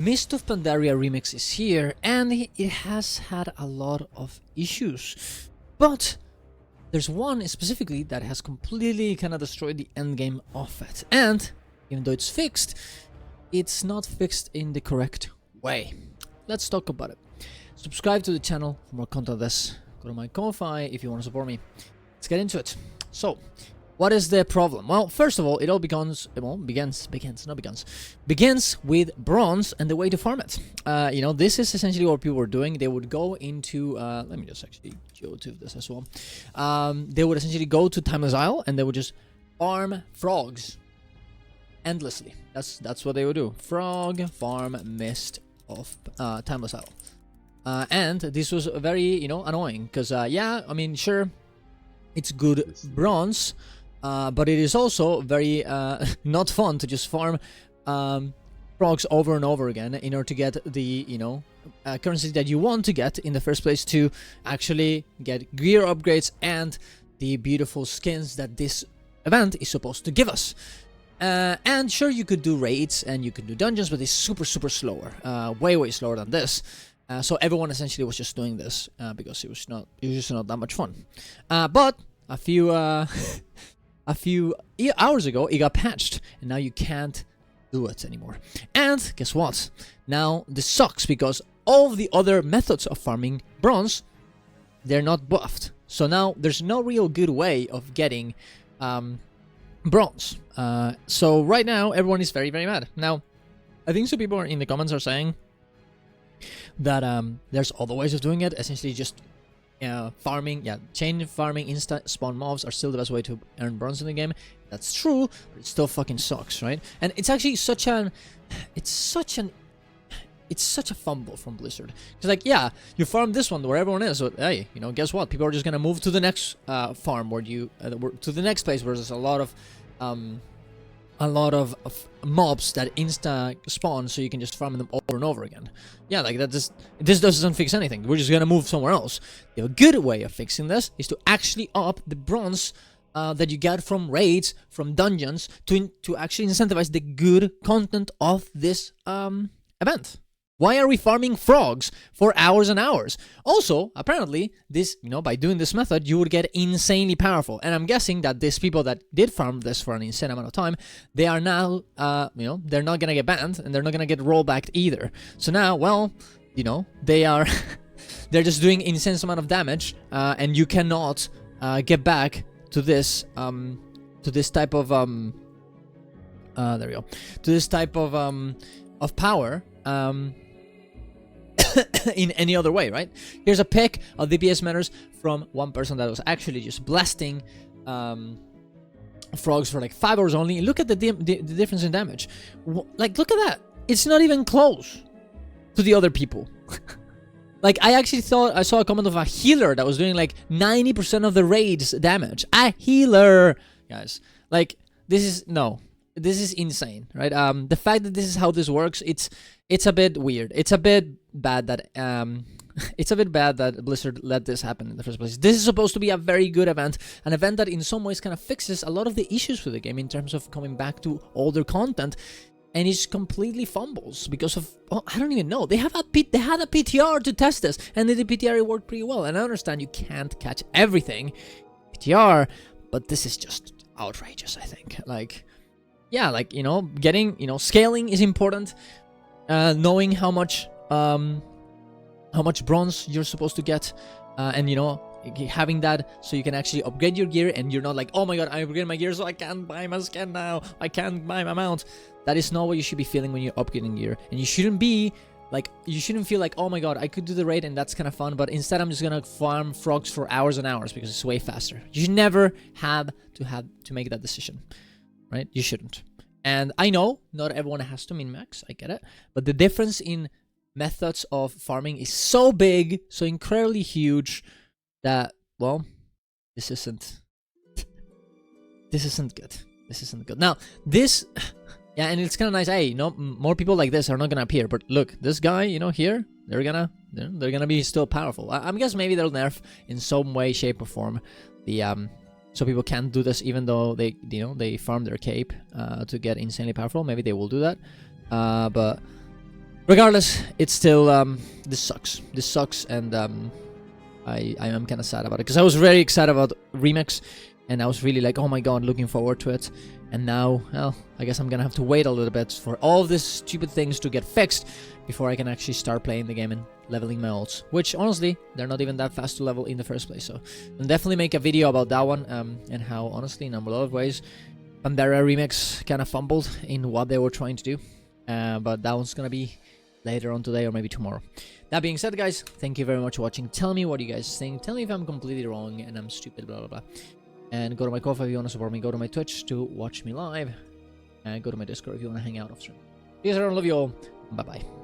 Mist of Pandaria Remix is here, and it has had a lot of issues, but there's one specifically that has completely kind of destroyed the endgame of it, and even though it's fixed, it's not fixed in the correct way. Let's talk about it. Subscribe to the channel for more content of this. Go to my Ko-Fi if you want to support me. Let's get into it. So, what is the problem? Well, first of all, it all begins with bronze and the way to farm it. This is essentially what people were doing. They would go into, let me just actually go to this as well. They would essentially go to Timeless Isle and they would just farm frogs endlessly. That's what they would do. Frog farm Mist of Timeless Isle. And this was very, annoying because, yeah, I mean, sure, it's good bronze. But it is also very not fun to just farm frogs over and over again in order to get the currency that you want to get in the first place, to actually get gear upgrades and the beautiful skins that this event is supposed to give us. And sure, you could do raids and you could do dungeons, but it's super slower, way slower than this. So everyone essentially was just doing this because it was just not that much fun. But a few hours ago, it got patched, and now you can't do it anymore. And guess what? Now this sucks because all of the other methods of farming bronze, they're not buffed. So now there's no real good way of getting bronze. So right now, everyone is very mad. Now, I think some people in the comments are saying that there's other ways of doing it. Essentially, just chain farming, instant spawn mobs are still the best way to earn bronze in the game. That's true, but it still fucking sucks, right? And it's actually such a fumble from Blizzard. Because, like, yeah, you farm this one where everyone is, so hey, guess what? People are just gonna move to the next farm where to the next place where there's a lot of mobs that insta spawn, so you can just farm them over and over again. Yeah, like that. This doesn't fix anything. We're just gonna move somewhere else. The good way of fixing this is to actually up the bronze that you get from raids, from dungeons, to actually incentivize the good content of this event. Why are we farming frogs for hours and hours? Also, apparently, this, by doing this method, you would get insanely powerful. And I'm guessing that these people that did farm this for an insane amount of time, they are now, they're not gonna get banned, and they're not gonna get rollbacked either. So now, well, they are, they're just doing insane amount of damage, and you cannot get back to this type of, there we go, to this type of power, in any other way, right? Here's a pic of DPS matters from one person that was actually just blasting frogs for like 5 hours only. Look at the difference in damage. Like, look at that. It's not even close to the other people. Like, I actually thought I saw a comment of a healer that was doing like 90% of the raid's damage. A healer, guys. Like, this is insane, right? The fact that this is how this works, it's a bit weird. It's a bit bad that Blizzard let this happen in the first place. This is supposed to be a very good event, an event that in some ways kind of fixes a lot of the issues with the game in terms of coming back to older content, and it completely fumbles because of, well, I don't even know. They had a PTR to test this, and the PTR worked pretty well. And I understand you can't catch everything PTR, but this is just outrageous, I think. Like, yeah, like, getting, scaling is important. Knowing how much bronze you're supposed to get, and having that so you can actually upgrade your gear, and you're not like, oh my god, I upgraded my gear so I can't buy my skin now, I can't buy my mount. That is not what you should be feeling when you're upgrading gear, and you shouldn't feel like, oh my god, I could do the raid and that's kind of fun, but instead I'm just gonna farm frogs for hours and hours because it's way faster. You should never have to make that decision, right? You shouldn't. And I know not everyone has to min-max, I get it, but the difference in methods of farming is so big, so incredibly huge, that, well, this isn't good. This isn't good. Now, this, yeah, and it's kind of nice, hey, more people like this are not gonna appear, but look, this guy, here, they're gonna be still powerful. I'm guessing maybe they'll nerf in some way, shape, or form the so people can't do this even though they farm their cape to get insanely powerful. Maybe they will do that, but Regardless, it's still this sucks. This sucks, and I am kind of sad about it because I was very excited about Remix, and I was really like, oh my god, looking forward to it. And now, well, I guess I'm gonna have to wait a little bit for all of these stupid things to get fixed before I can actually start playing the game and leveling my ults. Which, honestly, they're not even that fast to level in the first place. So, I'll definitely make a video about that one, and how, honestly, in a lot of ways, Pandaria Remix kind of fumbled in what they were trying to do. But that one's gonna be later on today or maybe tomorrow. That being said, guys, thank you very much for watching. Tell me what you guys think. Tell me if I'm completely wrong and I'm stupid, blah, blah, blah. And go to my Ko-Fi if you want to support me. Go to my Twitch to watch me live. And go to my Discord if you want to hang out off stream. Peace out, I love you all. Bye-bye.